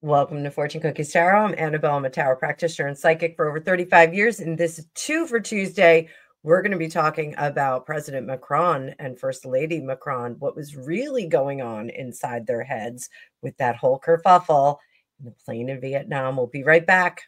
Welcome to Fortune Cookies Tarot. I'm Annabelle. I'm a tarot practitioner and psychic for over 35 years. And this is Two for Tuesday. We're going to be talking about President Macron and First Lady Macron, what was really going on inside their heads with that whole kerfuffle in the plane in Vietnam. We'll be right back.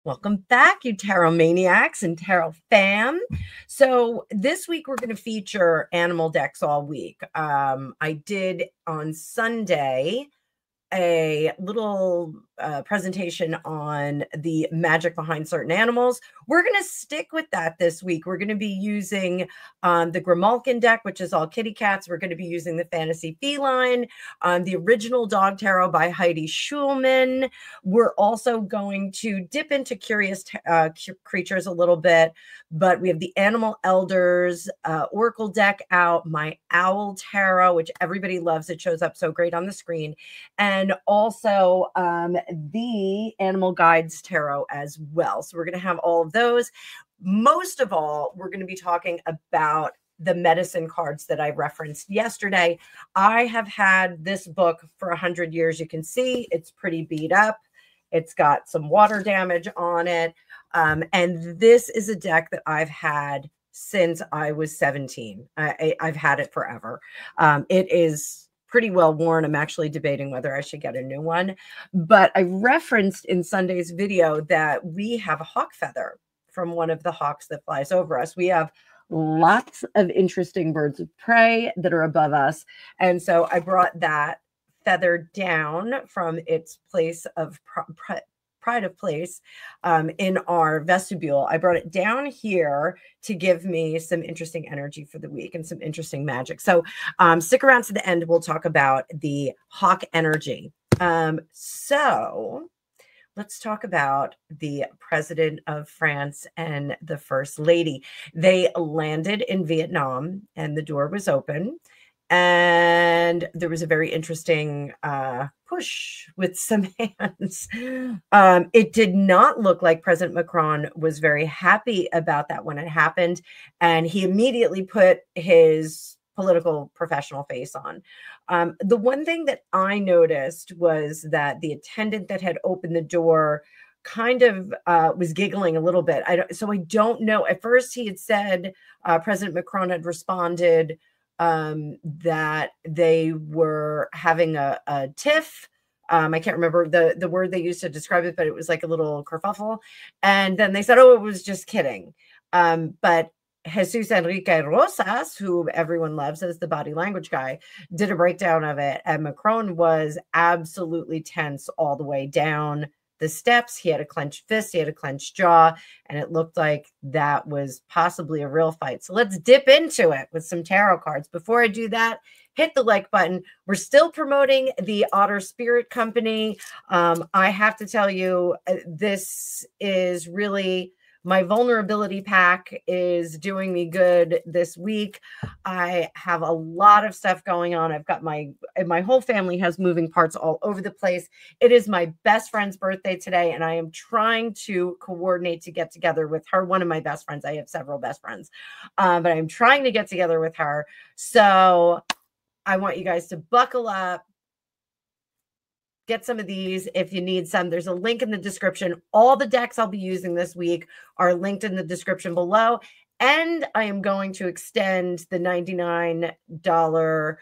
Welcome back, you tarot maniacs and tarot fam. So this week we're going to feature animal decks all week. I did on Sunday a little presentation on the magic behind certain animals. We're going to stick with that this week. We're going to be using the Grimalkin deck, which is all kitty cats. We're going to be using the Fantasy Feline, the original Dog Tarot by Heidi Schulman. We're also going to dip into curious creatures a little bit, but we have the Animal Elders Oracle deck out, my Owl Tarot, which everybody loves. It shows up so great on the screen. And also the Animal Guides Tarot as well. So we're going to have all of those. Most of all, we're going to be talking about the medicine cards that I referenced yesterday. I have had this book for 100 years. You can see it's pretty beat up. It's got some water damage on it. And this is a deck that I've had since I was 17. I've had it forever. It is pretty well worn. I'm actually debating whether I should get a new one. But I referenced in Sunday's video that we have a hawk feather from one of the hawks that flies over us. We have lots of interesting birds of prey that are above us. And so I brought that feather down from its place of pride of place in our vestibule. I brought it down here to give me some interesting energy for the week and some interesting magic. So stick around to the end. We'll talk about the hawk energy. So let's talk about the president of France and the first lady. They landed in Vietnam and the door was open. And there was a very interesting push with some hands. It did not look like President Macron was very happy about that when it happened. And he immediately put his political professional face on. The one thing that I noticed was that the attendant that had opened the door kind of was giggling a little bit. So I don't know. At first he had said President Macron had responded that they were having a tiff. I can't remember the word they used to describe it, but it was like a little kerfuffle. And then they said, oh, it was just kidding. But Jesus Enrique Rosas, who everyone loves as the body language guy, did a breakdown of it. And Macron was absolutely tense all the way down the steps. He had a clenched fist, he had a clenched jaw, and it looked like that was possibly a real fight. So let's dip into it with some tarot cards. Before I do that, hit the like button. We're still promoting the Otter Spirit Company. I have to tell you, this is really... my vulnerability pack is doing me good this week. I have a lot of stuff going on. I've got my whole family has moving parts all over the place. It is my best friend's birthday today, and I am trying to coordinate to get together with her. One of my best friends. I have several best friends, but I'm trying to get together with her. So I want you guys to buckle up. Get some of these if you need some. There's a link in the description. All the decks I'll be using this week are linked in the description below. And I am going to extend the $99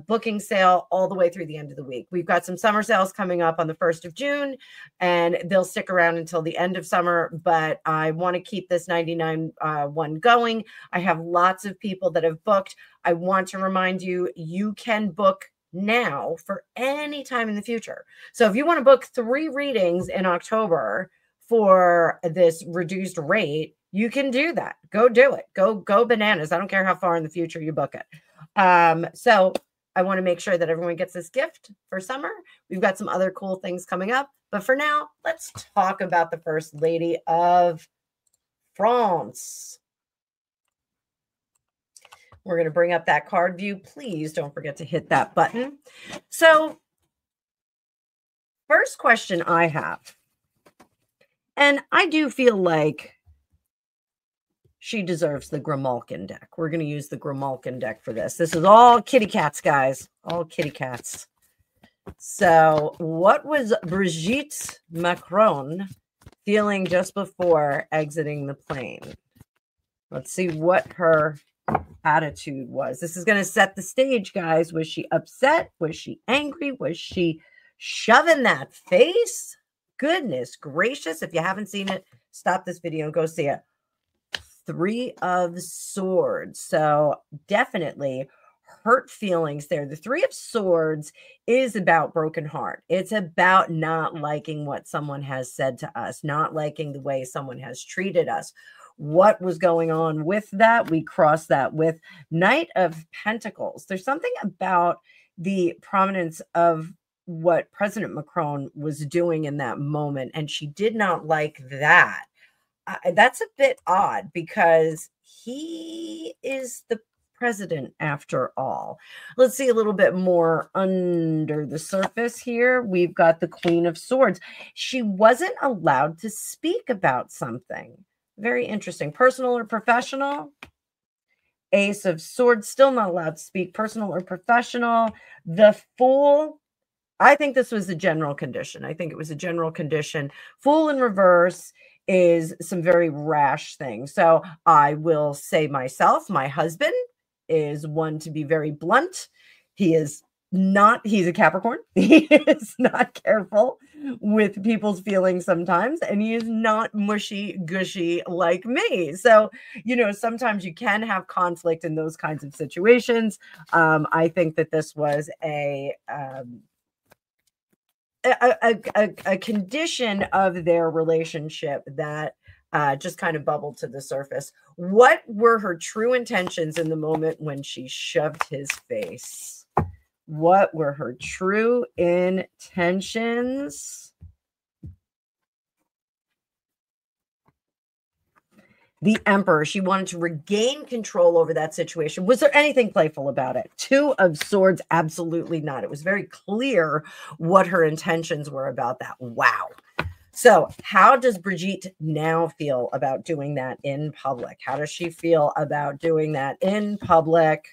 booking sale all the way through the end of the week. We've got some summer sales coming up on the 1st of June, and they'll stick around until the end of summer, but I want to keep this 99 one going. I have lots of people that have booked. I want to remind you, you can book now for any time in the future. So if you want to book 3 readings in October for this reduced rate, you can do that. Go do it. Go bananas. I don't care how far in the future you book it. So I want to make sure that everyone gets this gift for summer. We've got some other cool things coming up. But for now, let's talk about the First Lady of France. We're going to bring up that card view. Please don't forget to hit that button. So, first question I have, and I do feel like she deserves the Grimalkin deck. We're going to use the Grimalkin deck for this. This is all kitty cats, guys. All kitty cats. So, what was Brigitte Macron feeling just before exiting the plane? Let's see what her attitude was. This is going to set the stage, guys. Was she upset? Was she angry? Was she shoving that face? Goodness gracious. If you haven't seen it, stop this video and go see it. Three of Swords. So definitely hurt feelings there. The Three of Swords is about broken heart. It's about not liking what someone has said to us, not liking the way someone has treated us. What was going on with that? We cross that with Knight of Pentacles. There's something about the prominence of what President Macron was doing in that moment, and she did not like that. That's a bit odd because he is the president after all. Let's see a little bit more under the surface here. We've got the Queen of Swords. She wasn't allowed to speak about something. Very interesting. Personal or professional? Ace of Swords, still not allowed to speak. Personal or professional? The Fool. I think this was a general condition. I think it was a general condition. Fool in reverse is some very rash things. So I will say myself, my husband is one to be very blunt. He's a Capricorn. He is not careful with people's feelings sometimes, and he is not mushy gushy like me. So, sometimes you can have conflict in those kinds of situations. I think that this was a condition of their relationship that just kind of bubbled to the surface. What were her true intentions in the moment when she shoved his face? What were her true intentions? The Emperor. She wanted to regain control over that situation. Was there anything playful about it? Two of Swords, absolutely not. It was very clear what her intentions were about that. Wow. So how does Brigitte now feel about doing that in public? How does she feel about doing that in public?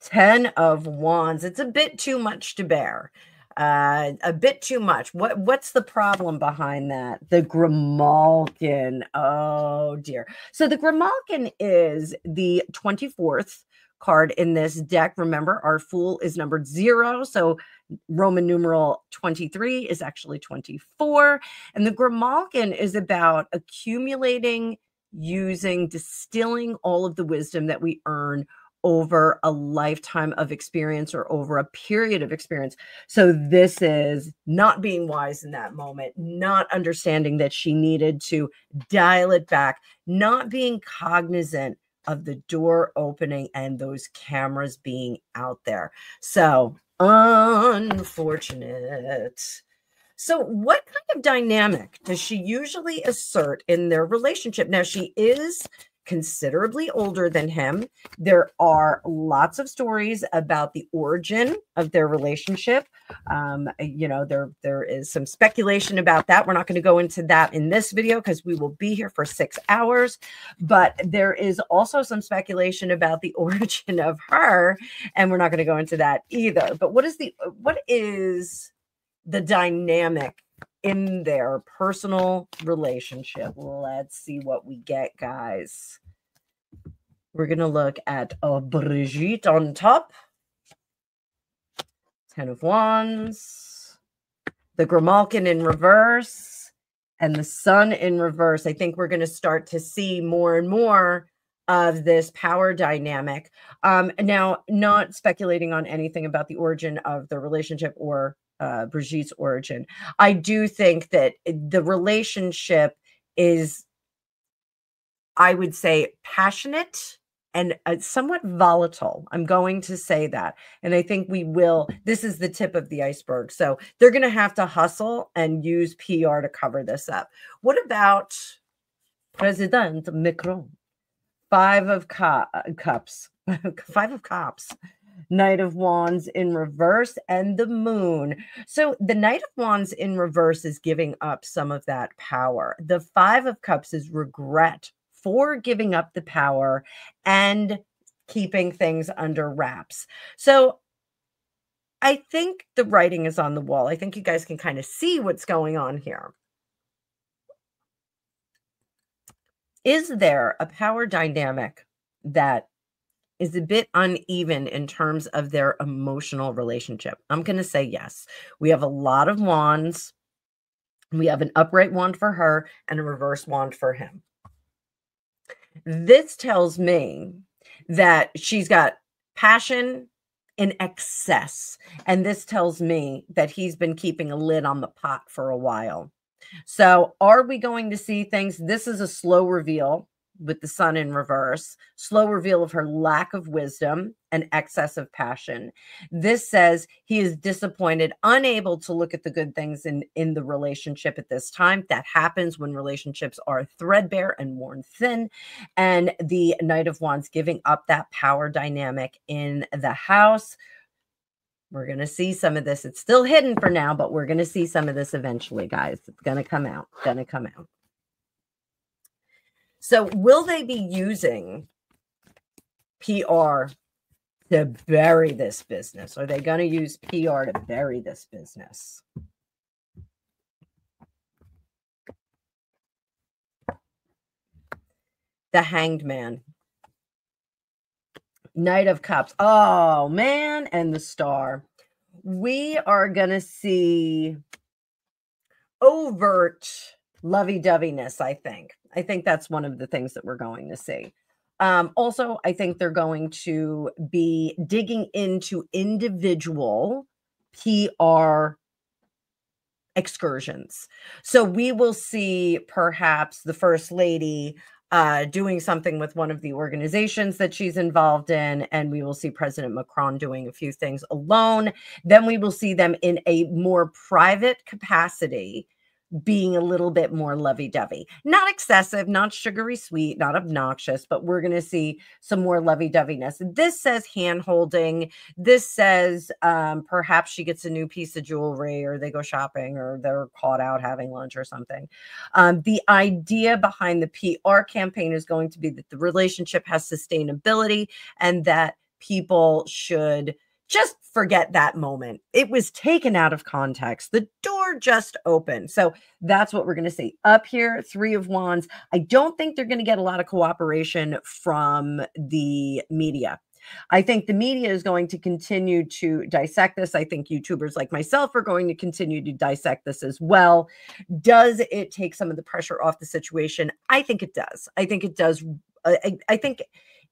10 of Wands. It's a bit too much to bear. A bit too much. What's the problem behind that? The Grimalkin. Oh dear. So the Grimalkin is the 24th card in this deck. Remember, our Fool is numbered 0. So Roman numeral 23 is actually 24. And the Grimalkin is about accumulating, using, distilling all of the wisdom that we earn over a lifetime of experience or over a period of experience. So this is not being wise in that moment, not understanding that she needed to dial it back, not being cognizant of the door opening and those cameras being out there. So unfortunate. So what kind of dynamic does she usually assert in their relationship? Now, she is considerably older than him. There are lots of stories about the origin of their relationship. There is some speculation about that. We're not going to go into that in this video because we will be here for 6 hours. But there is also some speculation about the origin of her, and we're not going to go into that either. But what is the dynamic in their personal relationship? Let's see what we get, guys. We're going to look at Brigitte on top. 10 of Wands. The Grimalkin in reverse. And the Sun in reverse. I think we're going to start to see more and more of this power dynamic. Now, not speculating on anything about the origin of the relationship or Brigitte's origin. I do think that the relationship is, I would say, passionate and somewhat volatile. I'm going to say that. And I think we will. This is the tip of the iceberg. So they're going to have to hustle and use PR to cover this up. What about President Macron? Five of cups. Five of cups. Knight of Wands in reverse and the moon. So the Knight of Wands in reverse is giving up some of that power. The Five of Cups is regret for giving up the power and keeping things under wraps. So I think the writing is on the wall. I think you guys can kind of see what's going on here. Is there a power dynamic that is a bit uneven in terms of their emotional relationship? I'm going to say yes. We have a lot of wands. We have an upright wand for her and a reverse wand for him. This tells me that she's got passion in excess. And this tells me that he's been keeping a lid on the pot for a while. So are we going to see things? This is a slow reveal with the sun in reverse, slow reveal of her lack of wisdom and excess of passion. This says he is disappointed, unable to look at the good things in the relationship at this time. That happens when relationships are threadbare and worn thin. And the Knight of Wands giving up that power dynamic in the house. We're going to see some of this. It's still hidden for now, but we're going to see some of this eventually, guys. It's going to come out. Going to come out. So will they be using PR to bury this business? Are they going to use PR to bury this business? The Hanged Man. Knight of Cups. Oh, man. And the Star. We are going to see overt lovey-doveyness, I think. I think that's one of the things that we're going to see. Also, I think they're going to be digging into individual PR excursions. So we will see perhaps the First Lady doing something with one of the organizations that she's involved in, and we will see President Macron doing a few things alone. Then we will see them in a more private capacity, being a little bit more lovey-dovey. Not excessive, not sugary sweet, not obnoxious, but we're going to see some more lovey-doveyness. This says hand-holding. This says perhaps she gets a new piece of jewelry, or they go shopping, or they're caught out having lunch or something. The idea behind the PR campaign is going to be that the relationship has sustainability and that people should just forget that moment. It was taken out of context. The door just opened. So that's what we're going to see. Up here, Three of Wands. I don't think they're going to get a lot of cooperation from the media. I think the media is going to continue to dissect this. I think YouTubers like myself are going to continue to dissect this as well. Does it take some of the pressure off the situation? I think it does. I think it does. I think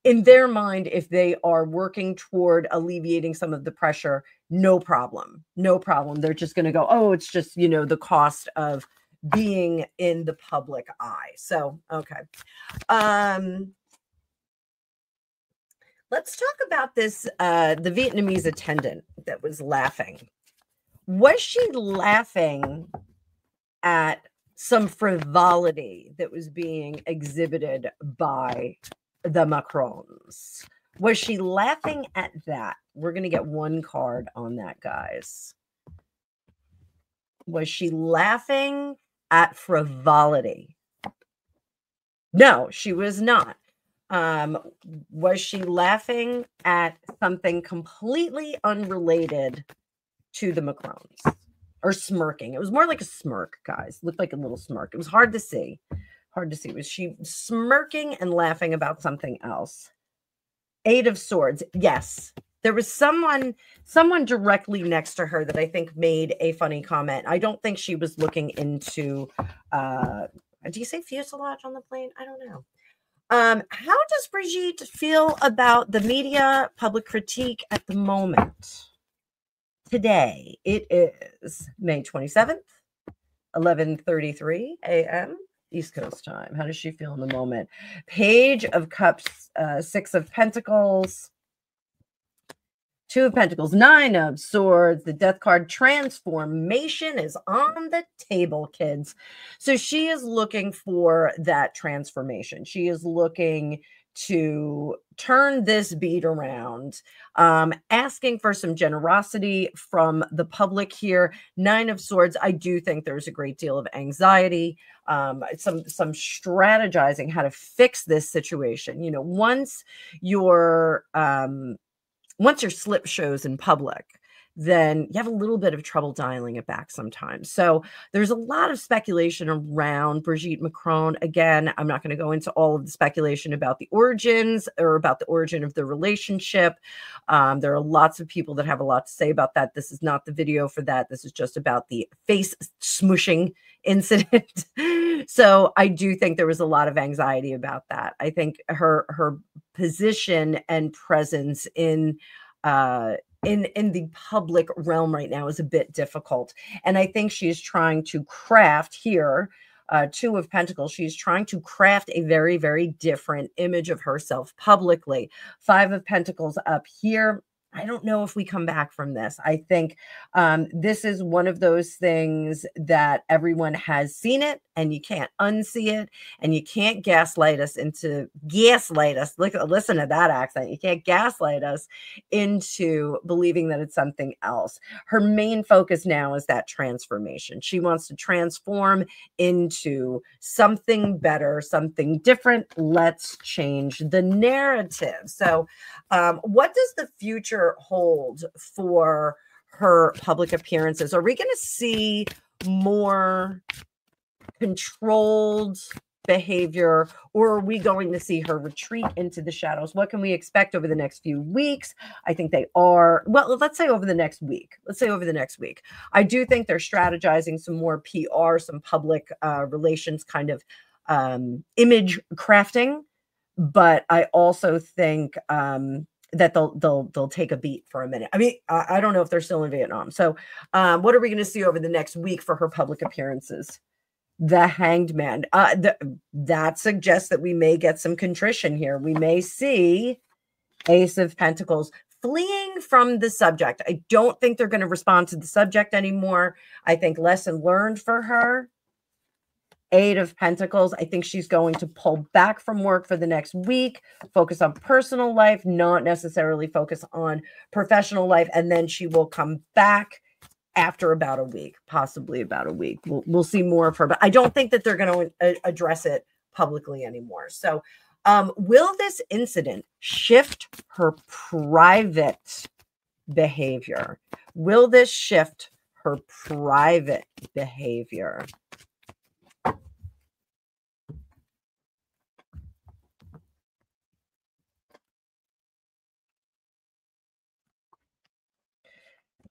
in their mind, if they are working toward alleviating some of the pressure, no problem. No problem. They're just going to go, oh, it's just, you know, the cost of being in the public eye. So, okay. Let's talk about this, the Vietnamese attendant that was laughing. Was she laughing at some frivolity that was being exhibited by the Macrons? Was she laughing at that? We're going to get one card on that, guys. Was she laughing at frivolity? No, she was not. Was she laughing at something completely unrelated to the Macrons? Or smirking? It was more like a smirk, guys. Looked like a little smirk. It was hard to see. Hard to see. Was she smirking and laughing about something else? Eight of Swords. Yes. There was someone directly next to her that I think made a funny comment. I don't think she was looking into, do you say fuselage on the plane? I don't know. How does Brigitte feel about the media public critique at the moment? Today, it is May 27th, 11:33 a.m. East Coast time. How does she feel in the moment? Page of Cups, 6 of Pentacles, 2 of Pentacles, 9 of Swords, the Death card. Transformation is on the table, kids. So she is looking for that transformation. She is looking to turn this beat around, asking for some generosity from the public here. 9 of Swords, I do think there's a great deal of anxiety, some strategizing how to fix this situation. You know, once your slip shows in public, then you have a little bit of trouble dialing it back sometimes. So there's a lot of speculation around Brigitte Macron. Again, I'm not going to go into all of the speculation about the origins or about the origin of the relationship. There are lots of people that have a lot to say about that. This is not the video for that. This is just about the face smushing incident. So I do think there was a lot of anxiety about that. I think her position and presence in the public realm right now is a bit difficult. And I think she's trying to craft here, 2 of Pentacles, she's trying to craft a very, very different image of herself publicly. 5 of Pentacles up here. I don't know if we come back from this. I think this is one of those things that everyone has seen it and you can't unsee it, and you can't gaslight us. Listen to that accent. You can't gaslight us into believing that it's something else. Her main focus now is that transformation. She wants to transform into something better, something different. Let's change the narrative. So what does the future hold for her public appearances? Are we going to see more controlled behavior, or are we going to see her retreat into the shadows? What can we expect over the next few weeks? I think they are, well, let's say over the next week. I do think they're strategizing some more PR, some public relations kind of image crafting. But I also think that they'll take a beat for a minute. I mean, I don't know if they're still in Vietnam. So what are we going to see over the next week for her public appearances? The Hanged Man. That suggests that we may get some contrition here. We may see Ace of Pentacles fleeing from the subject. I don't think they're going to respond to the subject anymore. I think lesson learned for her. 8 of Pentacles. I think she's going to pull back from work for the next week, focus on personal life, not necessarily focus on professional life. And then she will come back after about a week, possibly about a week. We'll see more of her, but I don't think that they're going to address it publicly anymore. So will this incident shift her private behavior? Will this shift her private behavior?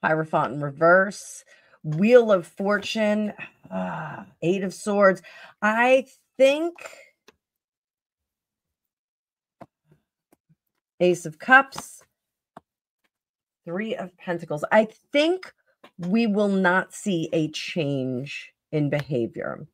Hierophant in reverse, Wheel of Fortune, 8 of Swords. I think Ace of Cups, 3 of Pentacles. I think we will not see a change in behavior.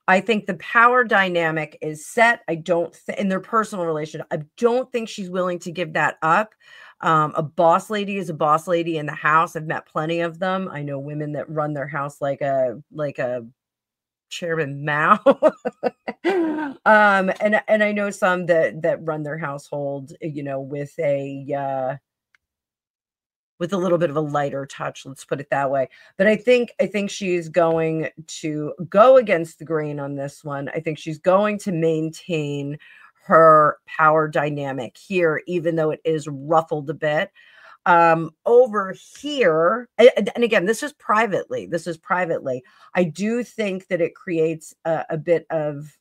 I think the power dynamic is set. I don't in their personal relationship. I don't think she's willing to give that up. A boss lady is a boss lady in the house. I've met plenty of them. I know women that run their house like a Chairman Mao. And I know some that run their household, you know, with a little bit of a lighter touch, let's put it that way. But I think she's going to go against the grain on this one. I think she's going to maintain her power dynamic here, even though it is ruffled a bit. Over here, and again, this is privately. I do think that it creates a bit of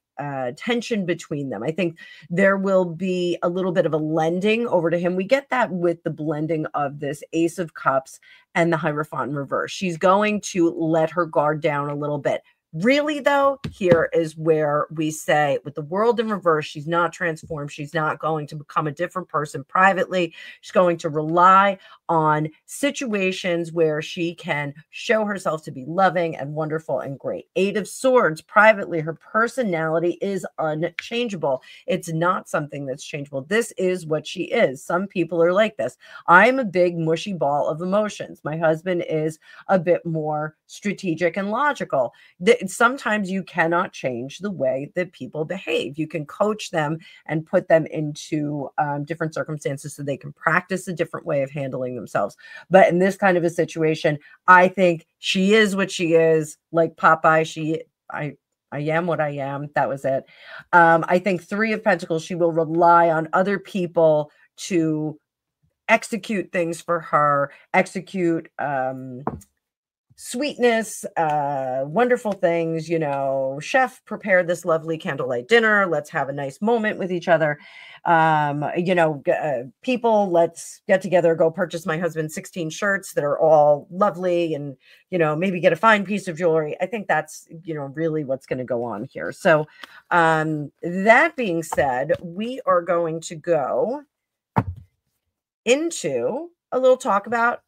tension between them. I think there will be a little bit of a lending over to him. We get that with the blending of this Ace of Cups and the Hierophant in reverse. She's going to let her guard down a little bit. Really, though, here is where we say with the World in reverse, she's not transformed. She's not going to become a different person privately. She's going to rely on situations where she can show herself to be loving and wonderful and great. Eight of Swords, privately, her personality is unchangeable. It's not something that's changeable. This is what she is. Some people are like this. I'm a big mushy ball of emotions. My husband is a bit more strategic and logical. Sometimes you cannot change the way that people behave. You can coach them and put them into different circumstances so they can practice a different way of handling themselves. But in this kind of a situation, I think she is what she is, like Popeye. I am what I am. That was it. I think Three of Pentacles, she will rely on other people to execute things for her, execute sweetness, wonderful things, you know, chef, prepare this lovely candlelight dinner. Let's have a nice moment with each other. You know, people, let's get together, go purchase my husband 16 shirts that are all lovely and, you know, maybe get a fine piece of jewelry. I think that's, you know, really what's going to go on here. So that being said, we are going to go into a little talk about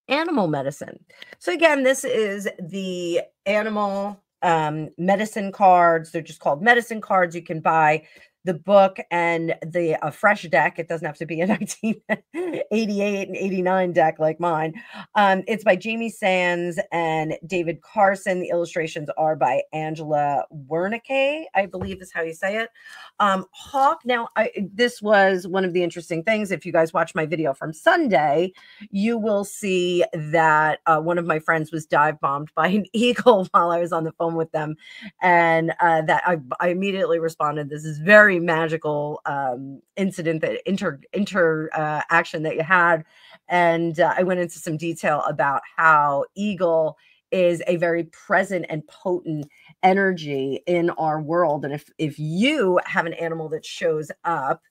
animal medicine. So again, this is the animal medicine cards. They're just called medicine cards. You can buy the book and the fresh deck. It doesn't have to be a 1988 and 89 deck like mine. It's by Jamie Sands and David Carson. The illustrations are by Angela Wernicke, I believe is how you say it. Hawk. Now, this was one of the interesting things. If you guys watch my video from Sunday, you will see that one of my friends was dive bombed by an eagle while I was on the phone with them. And that I immediately responded, this is very magical incident, that interaction that you had. And I went into some detail about how eagle is a very present and potent energy in our world. And if you have an animal that shows up,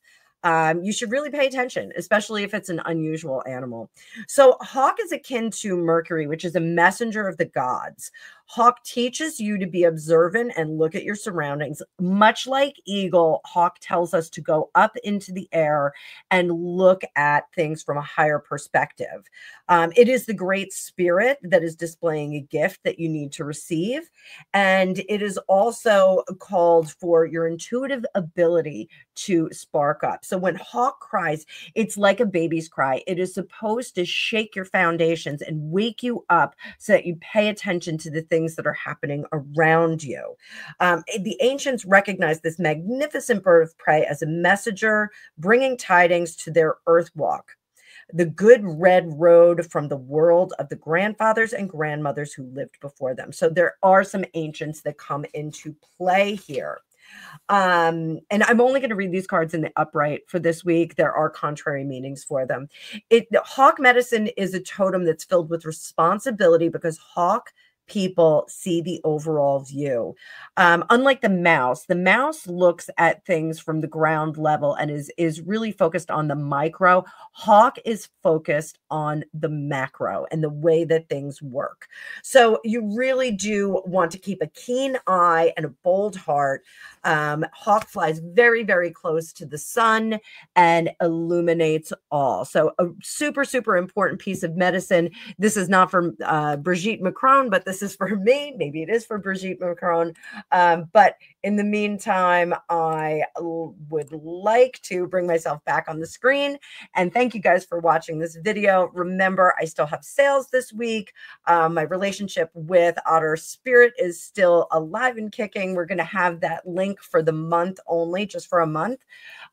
you should really pay attention, especially if it's an unusual animal. So hawk is akin to Mercury, which is a messenger of the gods. Hawk teaches you to be observant and look at your surroundings. Much like eagle, hawk tells us to go up into the air and look at things from a higher perspective. It is the great spirit that is displaying a gift that you need to receive. And it is also called for your intuitive ability to spark up. So when hawk cries, it's like a baby's cry. It is supposed to shake your foundations and wake you up so that you pay attention to the things that are happening around you. The ancients recognized this magnificent bird of prey as a messenger, bringing tidings to their earth walk, the good red road from the world of the grandfathers and grandmothers who lived before them. So there are some ancients that come into play here. And I'm only going to read these cards in the upright for this week. There are contrary meanings for them. Hawk medicine is a totem that's filled with responsibility because hawk people see the overall view. Unlike the mouse looks at things from the ground level and is really focused on the micro. Hawk is focused on the macro and the way that things work. So you really do want to keep a keen eye and a bold heart. Hawk flies very, very close to the sun and illuminates all. So a super, super important piece of medicine. This is not for Brigitte Macron, but this is for me. Maybe it is for Brigitte Macron. But in the meantime, I would like to bring myself back on the screen. And thank you guys for watching this video. Remember, I still have sales this week. My relationship with Otter Spirit is still alive and kicking. We're going to have that link for the month only, just for a month.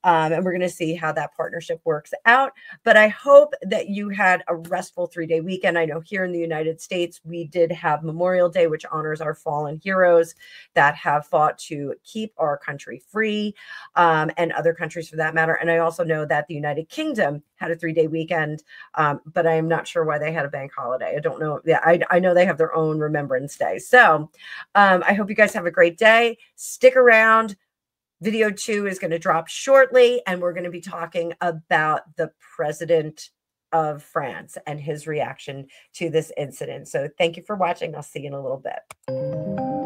And we're going to see how that partnership works out. But I hope that you had a restful 3-day weekend. I know here in the United States, we did have Memorial Day, which honors our fallen heroes that have fought to keep our country free, and other countries for that matter. And I also know that the United Kingdom had a 3-day weekend, but I am not sure why they had a bank holiday. I don't know. Yeah, I know they have their own Remembrance Day. So I hope you guys have a great day. Stick around. Video 2 is going to drop shortly, and we're going to be talking about the president of France and his reaction to this incident. So thank you for watching. I'll see you in a little bit.